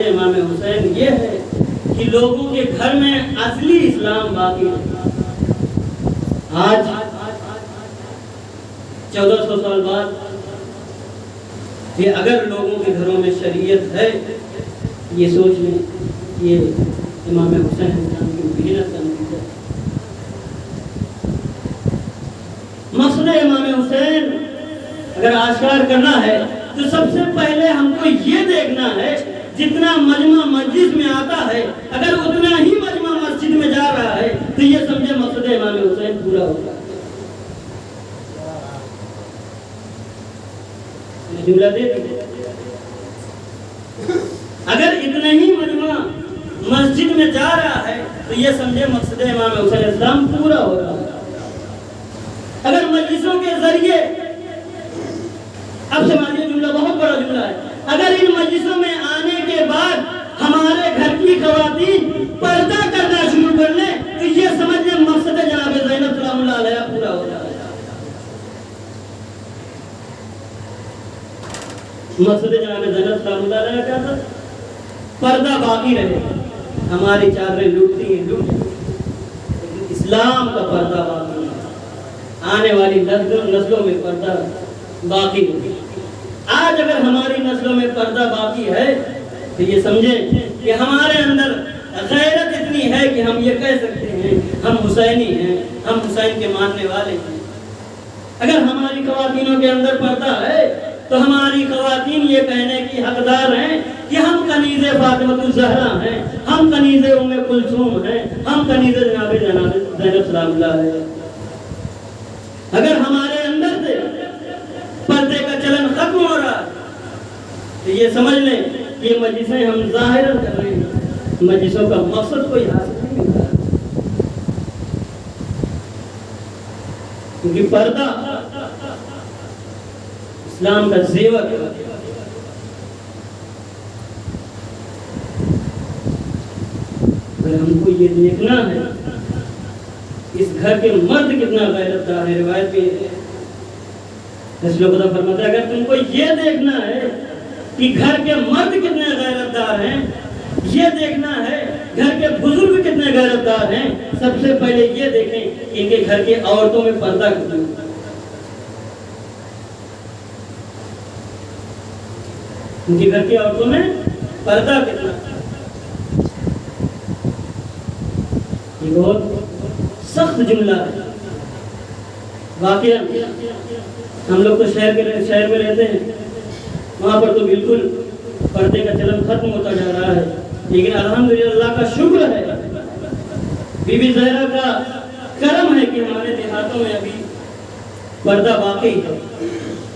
امام حسین یہ ہے کہ لوگوں کے گھر میں اصلی اسلام باقی ہے. آج 1400 سال بعد یہ اگر لوگوں کے گھروں میں شریعت ہے، یہ سوچ لیں یہ امام حسین اسلام کی محنت کا نتیجہ ہے. مقصد امام حسین اگر آشکار کرنا ہے تو سب سے پہلے ہم کو یہ دیکھنا ہے جتنا مجمع مسجد میں آتا ہے اگر اتنا ہی مجمع مسجد میں جا رہا ہے تو یہ سمجھے مقصد امام حسین پورا ہوگا. جملہ دے اگر اتنا ہی مجمع مسجد میں جا رہا ہے تو یہ سمجھے مقصد امام حسین اسلام پورا ہو رہا ہے. اگر مجلسوں کے ذریعے، اب سمجھیے جملہ بہت بڑا جملہ ہے، اگر ان مجلسوں میں آنے کے بعد ہمارے گھر کی خواتین پردہ کرنا شروع کر لیں تو یہ سمجھ لیں مقصد جناب زینب سلام اللہ علیہ پورا ہو رہا ہے. مقصد جناب زینب سلام اللہ علیہ کیا تھا؟ پردہ باقی رہے. ہماری چادریں لوٹتی ہیں لیکن اسلام کا پردہ باقی ہے. آنے والی نسلوں میں پردہ باقی ہے. آج اگر ہماری نسلوں میں پردہ باقی ہے تو یہ سمجھیں کہ ہمارے اندر غیرت اتنی ہے کہ ہم یہ کہہ سکتے ہیں ہم حسینی ہیں، ہم حسین کے ماننے والے ہیں. اگر ہماری خواتینوں کے اندر پردہ ہے تو ہماری خواتین یہ کہنے کی حقدار ہیں کہ ہم کنیز فاطمہ الزہرا ہیں، ہم کنیز ام کلثوم ہیں، ہم کنیز جناب زینب سلام اللہ علیہ. اگر ہمارے اندر سے پردے کا چلن ختم ہو رہا تو یہ سمجھ لیں یہ مجلسیں ہم ظاہر کر رہے ہیں، مجلسوں کا مقصد کوئی حاصل نہیں ہوتا. کیونکہ پردہ اسلام کا زیور ہے. اگر ہم کو یہ دیکھنا ہے اس گھر کے مرد کتنا غیرت دار ہے، روایت پہ رسول خدا فرماتا ہے اگر تم کو یہ دیکھنا ہے کہ گھر کے مرد کتنے غیرت دار ہیں، یہ دیکھنا ہے گھر کے بزرگ کتنے غیرت دار ہیں، سب سے پہلے یہ دیکھیں کہ ان کے گھر کی عورتوں میں پردہ کتنا ہے. ان کے گھر کی عورتوں میں پردہ کتنا ہے. یہ بہت سخت جملہ ہے. واقعہ ہم لوگ تو شہر میں رہتے ہیں، وہاں پر تو بالکل پردے کا چلن ختم ہوتا جا رہا ہے. لیکن الحمدللہ اللہ کا شکر ہے، بی بی زہرا کا کرم ہے کہ ہمارے دیہاتوں میں ابھی پردہ باقی ہے.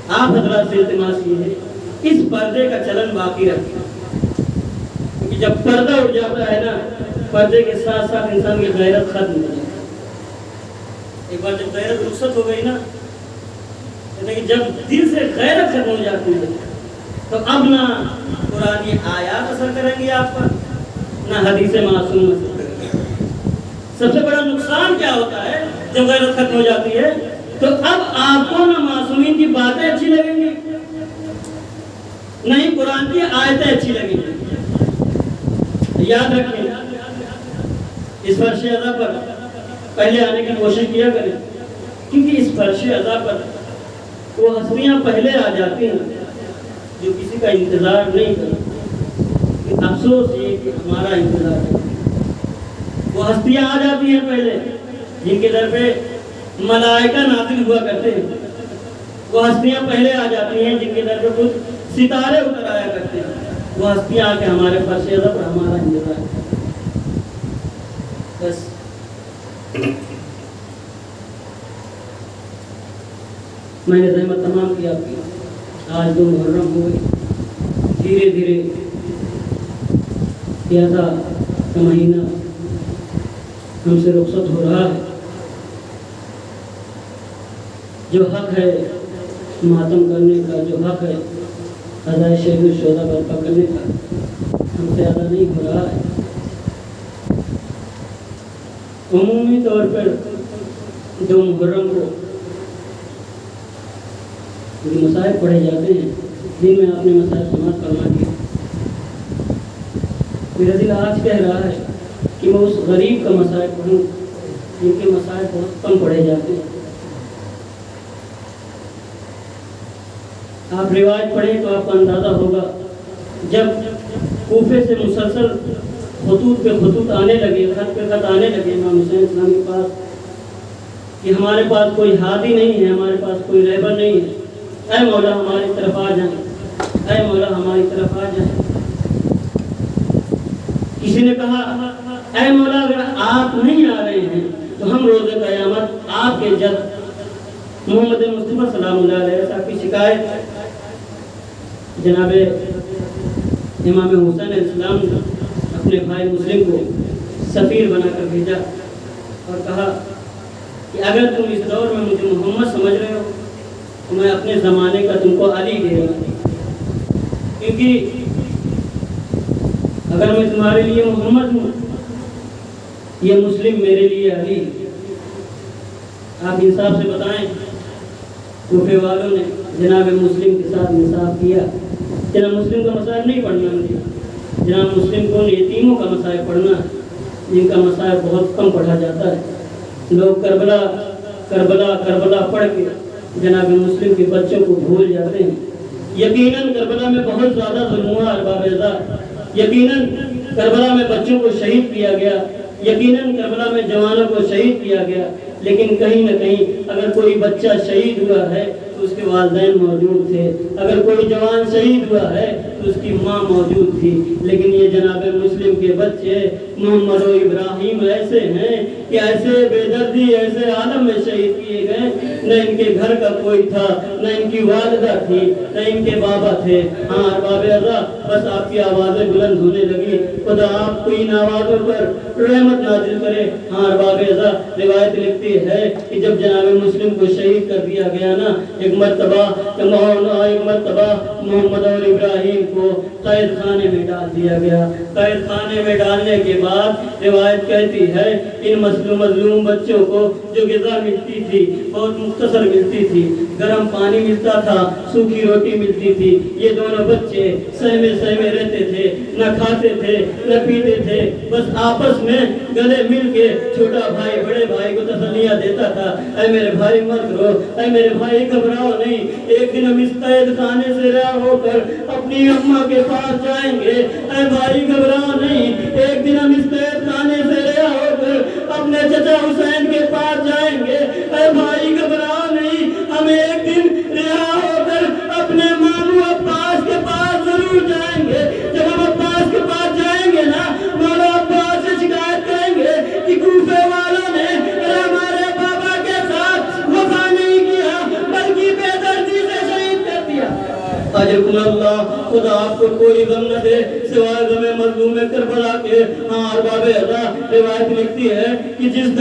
آپ حضرات سے التماس یہ ہے اس پردے کا چلن باقی رکھیں، کیونکہ جب پردہ اٹھ جاتا ہے نا پردے کے ساتھ ساتھ انسان کی غیرت ختم ہو جاتی ہے. ایک بار جب غیرت رخصت ہو گئی نا، لیکن جب دل سے غیرت ختم ہو جاتی ہے تو اب نہ قرآن کی آیات اثر کریں گی آپ پر، نہ حدیث معصوم اثر. سب سے بڑا نقصان کیا ہوتا ہے جب غیرت ختم ہو جاتی ہے تو اب آپ کو نہ معصومین کی باتیں اچھی لگیں گی، نہیں قرآن کی آیتیں اچھی لگیں گی. یاد رکھیں اس فرش ادا پر پہلے آنے کی کوشش کیا کریں، کیونکہ اس فرش ادا پر وہ ہستیاں پہلے آ جاتی ہیں جو کسی کا انتظار نہیں کرتی. افسوس یہ کہ ہمارا انتظار ہے. وہ ہستیاں آ جاتی ہیں پہلے جن کے در پہ ملائکہ نازل ہوا کرتے ہیں. وہ ہستیاں پہلے آ جاتی ہیں جن کے در پہ کچھ ستارے اتر آیا کرتے ہیں. وہ ہستیاں آ کے ہمارے فرش ادا پر ہمارا انتظار ہے. بس میں نے زحمت تمام کیا آپ کی. آج 2 محرم ہو گئی. دھیرے دھیرے پیاسا کا مہینہ ہم سے رخصت ہو رہا ہے. جو حق ہے ماتم کرنے کا، جو حق ہے ادائے شہید الشہداء برپا کرنے کا ہم سے ادا نہیں ہو رہا ہے. عمومی طور پر 2 محرم کو مسائل پڑھے جاتے ہیں، دن میں آپ نے مسائل سماعت فرما دیا. میرا دل آج کہہ رہا ہے کہ میں اس غریب کا مسائل پڑھوں جن کے مسائل بہت کم پڑھے جاتے ہیں. آپ روایت پڑھیں تو آپ کو اندازہ ہوگا جب کوفے سے مسلسل خطوط پہ خطوط آنے لگے، خط پہ خط آنے لگے امام حسین السلام کے پاس کہ ہمارے پاس کوئی ہادی نہیں ہے، ہمارے پاس کوئی رہبر نہیں ہے، اے مولا ہماری طرف آ جائیں، اے مولا ہماری طرف آ جائیں. کسی نے کہا اے مولا اگر آپ نہیں آ رہے ہیں تو ہم روز قیامت آپ کے جد محمد مصطفیٰ سلام اللہ علیہ صاحب کی شکایت جناب امام حسین علیہ السلام نے اپنے بھائی مسلم کو سفیر بنا کر بھیجا اور کہا کہ اگر تم اس دور میں مجھے محمد سمجھ رہے ہو تو میں اپنے زمانے کا تم کو علی دے رہا ہوں، کیونکہ اگر میں تمہارے لیے محمد ہوں یہ مسلم میرے لیے علی. آپ انصاف سے بتائیں کوفے والوں نے جناب مسلم کے ساتھ انصاف کیا. جناب مسلم کا مسائل نہیں پڑھنا مجھے، جناب مسلم کو یتیموں کا مسائل پڑھنا جن کا مسائل بہت کم پڑھا جاتا ہے. لوگ کربلا کربلا کربلا پڑھ کے جناب مسلم کے بچوں کو بھول جاتے ہیں. یقیناً کربلا میں بہت زیادہ ظلم ہوا ارباب اعزاز، یقیناً کربلا میں بچوں کو شہید کیا گیا، یقیناً کربلا میں جوانوں کو شہید کیا گیا، لیکن کہیں نہ کہیں اگر کوئی بچہ شہید ہوا ہے تو اس کے والدین موجود تھے، اگر کوئی جوان شہید ہوا ہے تو اس کی ماں موجود تھی. لیکن یہ جناب مسلم کے بچے محمد و ابراہیم ایسے ہیں کہ ایسے بے دردی ایسے عالم میں شہید کیے گئے، نہ ان کے گھر کا کوئی تھا، نہ ان کی والدہ تھی، نہ ان کے بابا تھے. ہاں ارباب اعزاز بس آپ کی آوازیں بلند ہونے لگی، خدا آپ کو ان آوازوں پر رحمت نازل کرے. ہاں ارباب اعزاز روایت لکھتی ہے کہ جب جناب مسلم کو شہید کر دیا گیا نا، ایک مرتبہ محمد اور ابراہیم کو قید خانے میں ڈال دیا گیا. قید خانے میں ڈالنے کے بعد روایت کہتی ہے ان مظلوم بچوں کو جو غذا ملتی تھی بہت مختصر ملتی تھی، گرم پانی ملتا تھا، سوکھی روٹی ملتی تھی. یہ دونوں بچے سہمے سہمے رہتے تھے، نہ کھاتے تھے نہ پیتے تھے، بس آپس میں گلے مل کے چھوٹا بھائی بڑے بھائی کو تسلیاں دیتا تھا، اے میرے بھائی مت رو، اے میرے بھائی گھبراؤ نہیں، ایک دن ہم اس قید خانے سے رہا ہو کر اپنی اماں کے پاس جائیں گے. اے بھائی گھبراؤ نہیں، ایک دن ہم اس قید خانے سے رہا ہو کر اپنے چچا حسین کے پاس جائیں گے. اے بھائی گھبراؤ نہیں، ہم ایک دن رہا ہو کر اپنے ماموں عباس کے پاس ضرور جائیں گے. جب ہم عباس کے پاس جائیں گے نا، مولا عباس سے شکایت کریں گے کہ کوفے والوں نے ہمارے بابا کے ساتھ وفا نہیں کیا بلکہ بے دردی سے شہید کر دیا. اجرکم اللہ، خدا آپ کو کوئی غم نہ دے سوائے غم مظلوم کربلا کے. ہاں ارباب اعزاز روایت لکھتی ہے کہ جس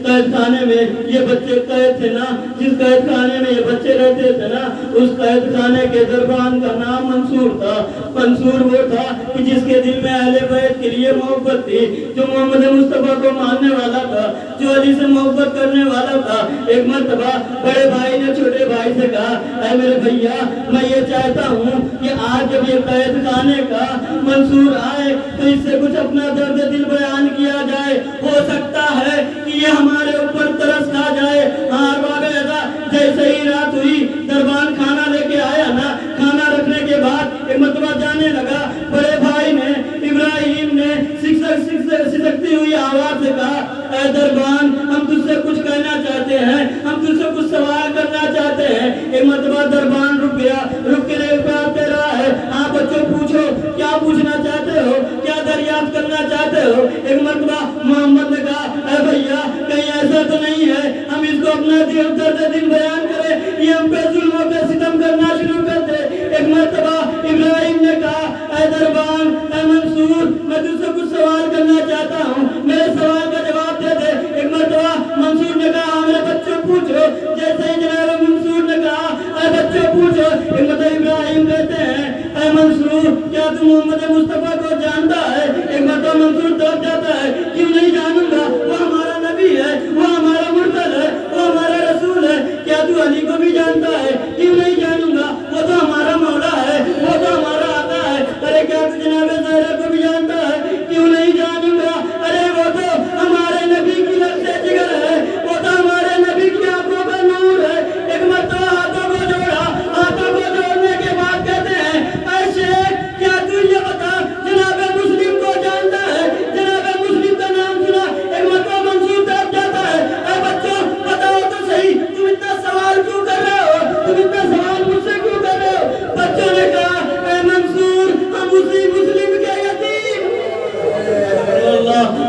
قید خانے میں یہ بچے قید تھے نا، جس قید خانے میں یہ بچے رہتے تھے نا، اس قید خانے کے دربان کا نام منصور تھا. منصور وہ تھا کہ جس کے دل میں اہل بیت کے لیے محبت تھی، جو محمد مصطفیٰ کو ماننے والا تھا، جو علی سے محبت کرنے والا تھا. ایک مرتبہ بڑے بھائی نے چھوٹے بھائی سے کہا اے میرے بھیا میں یہ چاہتا ہوں کہ آج جب یہ قید خانے کا منصور آئے تو اس سے کچھ اپنا درد دل بیان کیا جائے، ہو سکتا ہے کہ یہ ہمارے اوپر ترس کھا جائے. ہاں ارباب اعزاز جیسے ہی رات ہوئی دربان کھانا لے کے آیا نا، کھانا رکھنے کے بعد ایک مرتبہ جانے لگا، بڑے بھائی نے ابراہیم نے سسکتی ہوئی آواز سے کہا اے دربان ہم تجھ سے کچھ کہنا چاہتے ہیں، ہم تجھ سے کچھ سوال کرنا چاہتے ہیں. ایک مرتبہ دربان رک گیا، رک کے کہہ رہا ہے ہاں بچوں پوچھو کیا پوچھنا چاہتے ہو، کیا دریافت کرنا چاہتے ہو. ایک مرتبہ محمد نے کہا اے بھیا کہیں ایسا تو نہیں ہے ہم اس کو اپنا درد دل بیان کریں، یہ ہم پہ ظلم و پہ ستم کرنا شروع کر دے. ایک مرتبہ ابراہیم نے کہا اے دربان اے منصور میں تجھ سے کچھ سوال کرنا چاہتا ہوں، میرے سوال کا جواب دے دے. ایک مرتبہ منصور نے کہا میرے بچوں پوچھو. جیسے ہی جناب منصور نے کہا اے بچوں پوچھو، ایک مرتبہ ابراہیم کہتے ہیں اے منصور کیا تم محمد مصطفیٰ کو جانتا ہے. ایک مرتبہ منصور دب جاتا ہے کیوں نہیں جانوں گا، وہ ہمارا نبی ہے، وہ ہمارا مرسل ہے، وہ ہمارا رسول ہے. کیا تو علی کو بھی جانتا ہے، کیوں نہیں جانوں گا، وہ تو ہمارا مولا ہے، وہ تو ہمارا آقا ہے. ارے کیا تو جناب زہرا کو بھی جانتا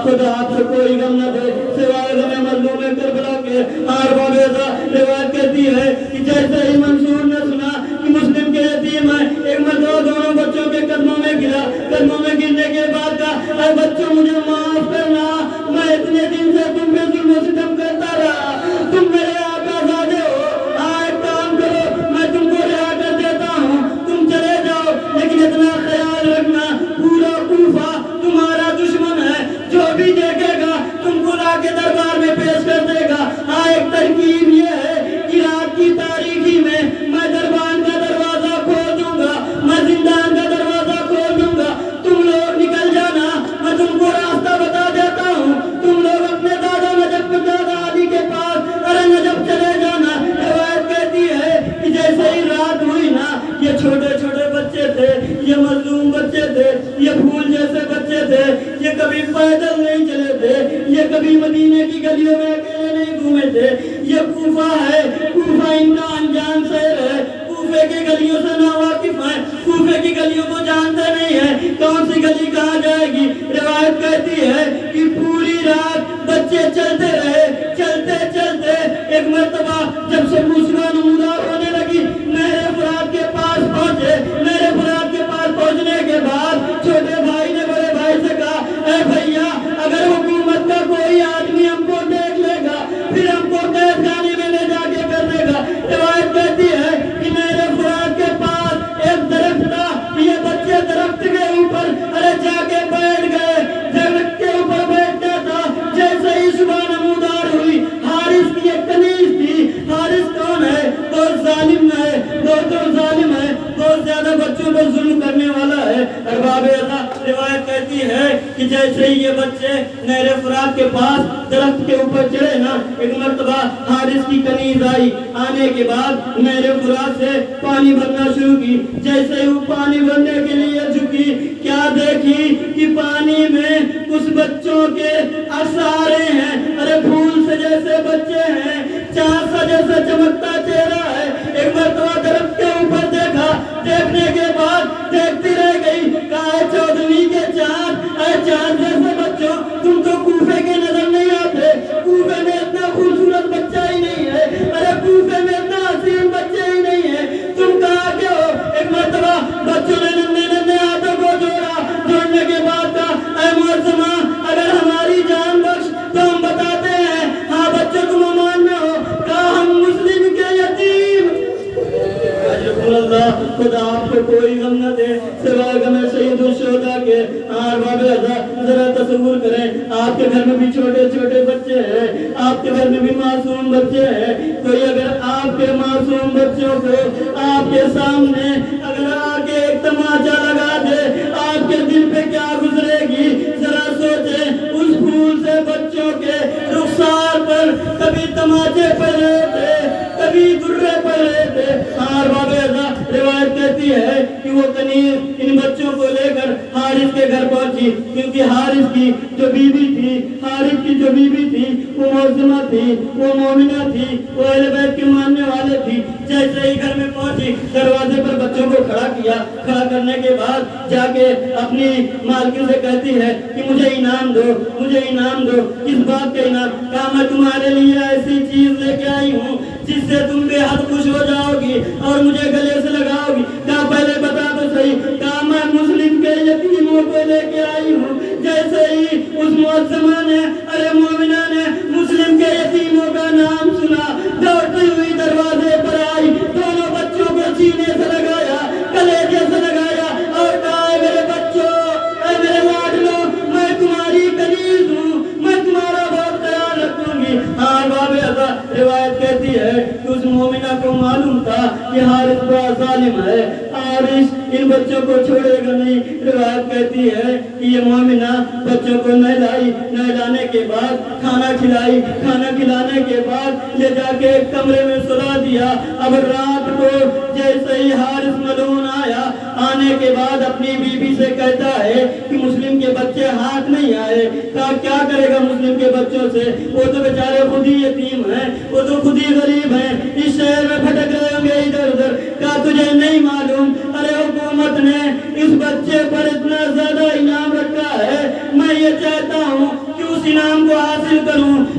خدا آپ سے کوئی غم نہ دے سوائے غم مظلوم کربلا کے۔ اور بابیزا روایت کہتی ہے کہ جیسے ہی منصور نے سنا کہ مسلم کے یتیم ہیں، ایک مرتبہ دونوں بچوں کے قدموں میں گرا، قدموں میں گرنے کے بعد کہا اے بچوں مجھے معاف کرنا، میں اتنے دن سے تم پہ ظلم و ستم کرتا رہا، تم میرے آقا زادے ہو، ایک کام کرو میں تم کو رہا کر دیتا ہوں، تم چلے جاؤ، لیکن اتنا خیال رکھنا پورا کوفہ تمہارا دشمن ہے، جو بھی دیکھے گا تم کو لا کے دربار میں پیش کر دے گا۔ ایک ترکیب یہ ہے کہ رات کی تاریکی میں میں دربان کا دروازہ کھول دوں گا، میں زندان کا دروازہ کھول دوں گا، تم لوگ نکل جانا، میں تم کو راستہ بتا دیتا ہوں، تم لوگ اپنے دادا نجف دادا علی کے پاس ارے نجف چلے جانا۔ روایت کہتی ہے کہ جیسے ہی رات ہوئی نا، یہ چھوٹے چھوٹے بچے تھے، یہ مظلوم بچے تھے، یہ پھول جیسے بچے تھے، یہ کبھی پیدل نہیں چلے تھے، یہ کبھی مدینے کی گلیوں میں اکیلے نہیں گھومے تھے، یہ کوفہ ہے، کوفہ ان کا انجان شہر ہے، کوفے کی گلیوں سے ناواقف ہیں، کوفے کی گلیوں کو جانتے نہیں ہیں، کون سی گلی کہاں جائے گی۔ روایت کہتی ہے کہ پوری رات بچے چلتے رہے، چلتے چلتے ایک مرتبہ جب سے صبح نمودار ہونے لگی، نہر فرات کے پاس پہنچے، نہر فرات کے پاس پہنچنے کے بعد چھوٹے بھائی نے بڑے بھائی سے کہا اے بھیا اگر حکومت کا کوئی آدمی ہم کو دیکھ لے گا پھر ہم کو قید خانے میں لے جا کے کر دے گا۔ روایت کہتی ہے کہ نہر فرات کے پاس ایک درخت تھا، یہ بچے درخت کے اوپر ارے جا کے بیٹھ گئے، درخت کے اوپر بیٹھتا تھا، جیسے ہی صبح نمودار ہوئی، حارث کی ایک کنیز تھی، حارث کون ہے؟ بہت ظالم ہے، بہت ظالم ہے، بہت زیادہ بچوں پر ظلم کرنے والا ہے۔ ارباب ازا روایت کہتی ہے کہ جیسے ہی یہ بچے نہر فرات کے پاس درخت کے اوپر چڑھے نا، ایک مرتبہ حارث کی کنیز آئی، آنے کے بعد نہر فرات سے پانی بھرنا شروع کی، جیسے ہی وہ پانی بھرنے کے لیے جھکی، کیا دیکھی کہ پانی میں کچھ بچوں کے اثارے ہیں، ارے پھول سے جیسے بچے ہیں، چاند سا جیسے چمکتا چہرہ ہے۔ ایک مرتبہ درخت کے اوپر دیکھا، دیکھنے کے بعد دیکھتی رہ گئی، کہا اے چودھویں کے چاند، اے چاند جیسے بچوں تم تو کوفے کے نظر نہیں آتے، کوفے میں اتنا خوبصورت بچہ ہی نہیں ہے، ارے کوفے میں اتنا حسین بچے ہی نہیں ہے، تم کہاں کے ہو؟ ایک مرتبہ بچوں نے ننھے ننھے ہاتھوں کو جوڑا، جوڑنے کے بعد کہا اے معظمہ اگر ہماری جان بخش تو ہم بتاتے ہیں، ہاں بچوں تم امان میں ہو، کہا ہم مسلم کے یتیم۔ اللہ خدا آپ کو کوئی غم نہ دے سوائے غم شہید الشہداء کے۔ ارباب ازا ذرا تصور کریں، آپ کے گھر میں بھی چھوٹے چھوٹے بچے ہیں، آپ کے گھر میں بھی معصوم بچے ہیں، کوئی اگر آپ کے معصوم بچوں کو آپ کے سامنے اگر آگے ایک تماچا لگا دے، آپ کے دل پہ کیا گزرے گی؟ ذرا سوچیں، اس پھول سے بچوں کے رخسار پر کبھی تماچے پڑ رہے تھے، کبھی درے پڑ رہے تھے۔ ارباب ازا روایت کہتی ہے کہ وہ کنیز ان بچوں کو لے کر حارث کے گھر پہنچی، کیونکہ حارث کی جو بیوی تھی، حارث کی جو بیوی تھی وہ معظمہ تھی، وہ مومنہ تھی، وہ اہل بیت کے ماننے والے تھی۔ جیسے ہی گھر میں پہنچی، دروازے پر بچوں کو کھڑا کیا، کھڑا کرنے کے بعد جا کے اپنی مالکن سے کہتی ہے کہ مجھے انعام دو، مجھے انعام دو۔ کس بات کا انعام؟ کہا میں تمہارے لیے ایسی چیز لے کے آئی ہوں جس سے تم بے حد خوش ہو جاؤ گی اور مجھے گلے سے لگاؤ گی۔ کہا پہلے بتا تو صحیح۔ کہا میں مسلم کے یتیموں کو لے کے آئی ہوں۔ جیسے ہی اس معظمہ نے ارے مومنہ نے مسلم کے یتیموں کا نام سنا، دوڑتی ہوئی دروازے پر آئی، دونوں بچوں کو سینے سے لگایا، کلیجے سے لگایا اور کہا اے میرے بچوں، اے میرے لاڈلو، میں تمہاری کنیز ہوں، میں تمہارا بہت خیال رکھوں گی۔ ارباب ازا روایت کہتی ہے کہ اس مومنہ کو معلوم تھا کہ حارث بڑا ظالم ہے، حارث ان بچوں کو چھوڑے گا نہیں۔ روایت کہتی ہے کہ یہ مومنہ بچوں کو نہلائی، نہلانے کے بعد کھانا کھلائی، کھانا کھلانے کے بعد لے جا کے ایک کمرے میں سلا دیا۔ اب رات کو جیسے ہی حارث ملعون آیا، آنے کے بعد اپنی بیوی سے کہتا ہے کہ مسلم کے بچے ہاتھ نہیں آئے۔ کہا کیا کرے گا مسلم کے بچوں سے، وہ تو بیچارے خود ہی یتیم ہیں، وہ تو خود ہی غریب ہیں، اس شہر میں بھٹک رہے ہوں گے ادھر ادھر۔ کہا تجھے نہیں معلوم، ارے حکومت نے اس بچے پر اتنا زیادہ انعام رکھا ہے، میں یہ چاہتا ہوں کہ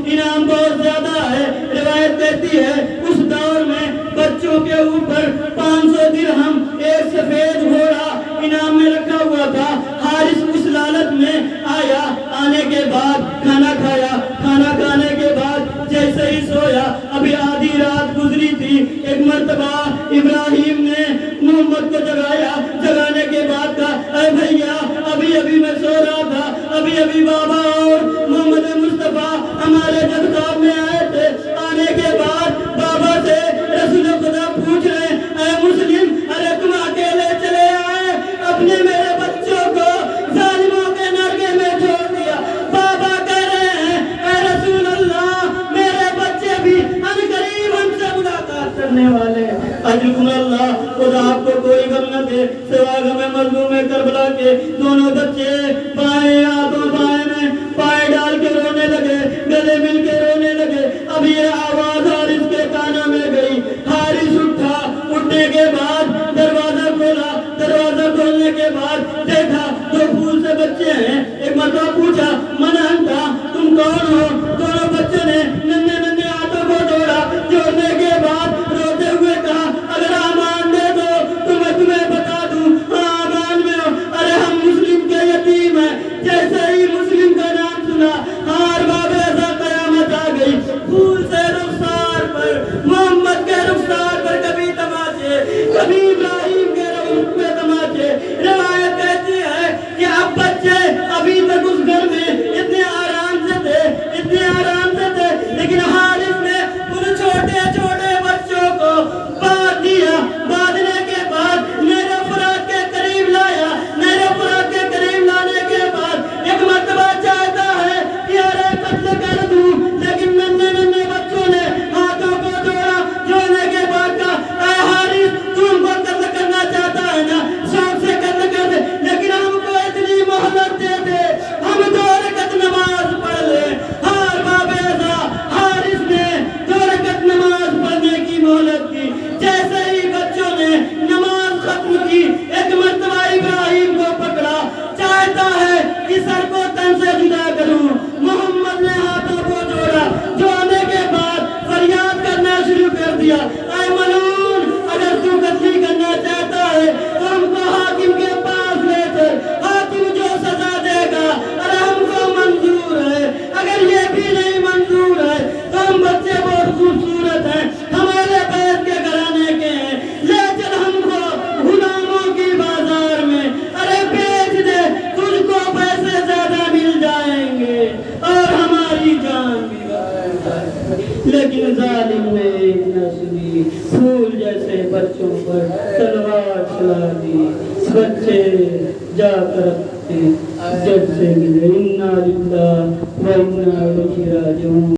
انعام بہت زیادہ ہے۔ روایت کہتی ہے اس دور میں بچوں کے اوپر 500 درہم ایک سفید گھوڑا انعام میں رکھا ہوا تھا۔ حارث اس لالچ میں آیا، آنے کے بعد کھانا کھایا، کھانا کھانے کے بعد جیسے ہی سویا، ابھی آدھی رات گزری تھی، ایک مرتبہ ابراہیم نے محمد کو جگایا، جگانے کے بعد کہا اے بھیا ابھی میں سو رہا تھا، ابھی بابا اور محمد مصطفیٰ ہمارے جب خواب میں آئے تھے، آنے کے بعد بابا سے رسول خدا پوچھ رہے ہیں اے مسلم ارے تم اکیلے چلے آئے، اپنے میرے بچوں کو ظالموں کے نرگے میں چھوڑ دیا۔ بابا کہہ رہے ہیں اے رسول اللہ میرے بچے بھی ان قریب ہم سے ملاقات کرنے والے ہیں۔ اجرکم اللہ، خدا آپ کو کوئی غم نہ دے سوا غم مظلوم کربلا کے۔ دونوں بچے بائیں ہاتھوں بائیں میں پائے ڈال کے رونے لگے، گلے مل کے رونے لگے۔ اب یہ آواز حارث کے کانوں میں گئی، حارث اٹھا، اٹھنے کے بعد دروازہ کھولا، دروازہ کھولنے کے بعد دیکھا دو پھول سے بچے ہیں۔ ایک مرتبہ پوچھا من انتا، تم کون ہو؟ دونوں بچوں نے ننھے ننھے ہاتھوں کو جوڑا، جوڑنے کے بعد روتے ہوئے کہا اگر امان دے دو تو میں تمہیں بتا دوں۔ ہاں امان میں ہو، ارے ہم مسلم کے یتیم ہیں۔ جیسے ہی مسلم کا نام سنا ہار باب ایسا قیامت آ گئی۔ پھول سے رخسار پر، محمد کے رخسار پر کبھی تماچے، کبھی ابراہیم کے رخ پہ تماچے۔ روایت کہتی ہے کہ اب بچے ابھی تک اس گھر میں اتنے آرام سے تھے، لیکن حارث نے ان چھوٹے چھوٹے بچوں کو باندھ دیا۔ باندھنے کے بعد نیرے فرات کے قریب لایا، نیرے فرات کے قریب لانے کے بعد ایک مرتبہ چاہتا ہے کہ ارے قتل کر دوں، لیکن ننھے ننھے بچوں نے ہاتھوں کو جوڑا، جوڑنے کے بعد کہا اے حارث تم کو قتل کرنا چاہتا ہے نا، شوق سے قتل کر دے، لیکن ہم کو اتنی مہلت دے دے، ہم 2 رکعت نماز پڑھ لیں۔ ہار باب ایسا حارث نے 2 رکعت نماز پڑھنے کی مہلت کی۔ جیسے ہی بچوں نے نماز ختم کی، ایک مرتبہ ابراہیم کو پکڑا، چاہتا ہے کہ سر کو تن سے جدا کروں۔ محمد نے ہاتھوں کو جوڑا، جوڑنے کے بعد فریاد کرنا شروع کر دیا اے ملعون اگر تو قتل کرنا چاہتا ہے تو ہم کو حاکم کے پاس لے چل، حاکم جو سزا دے گا ارے ہم کو منظور ہے۔ اگر یہ بھی نہیں منظور ہے تو ہم بچے بہت خوبصورت ہیں، ہمارے بیت کے گھرانے کے ہیں، لے چل ہم کو غلاموں کی بازار میں، ارے بیچ دے، تجھ کو پیسے زیادہ مل جائیں گے اور ہماری جان بھی بچ جائے گی۔ لیکن ظالم نے ایک نہ سنی، پھول جیسے بچوں پر تلوار چلا دی، بچے جا کر اپنے جج سے ملے۔ انا للہ و انا الیہ راجعون۔